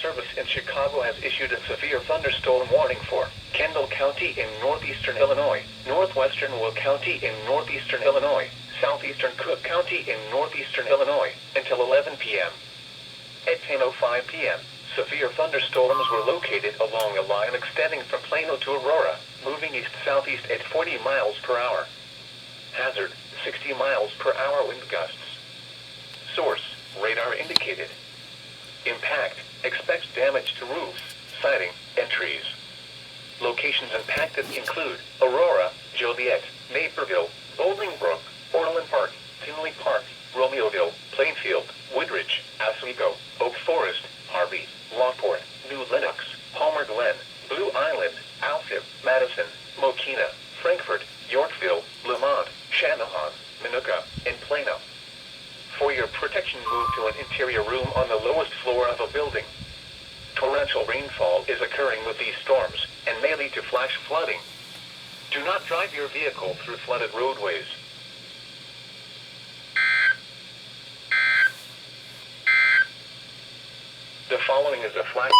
Service in Chicago has issued a severe thunderstorm warning for Kendall County in northeastern Illinois, northwestern Will County in northeastern Illinois, southeastern Cook County in northeastern Illinois, until 11 p.m. At 10:05 p.m., severe thunderstorms were located along a line extending from Plano to Aurora, moving east-southeast at 40 miles per hour. Hazard, 60 miles per hour wind gusts. Source, radar indicated. Impact, expects damage to roofs, siding, and trees. Locations impacted include Aurora, Joliet, Naperville, Bolingbrook, Orland Park, Tinley Park, Romeoville, Plainfield, Woodridge, Oswego, Oak Forest, Harvey, Lockport, New Lenox, Palmer Glen, Blue Island, Alfib, Madison, Mokina, Frankfort, Yorkville, Lemont, Channahon, Minooka, and Plano. For your protection, move to an interior room on the lowest floor of a building. Torrential rainfall is occurring with these storms, and may lead to flash flooding. Do not drive your vehicle through flooded roadways. The following is a flash...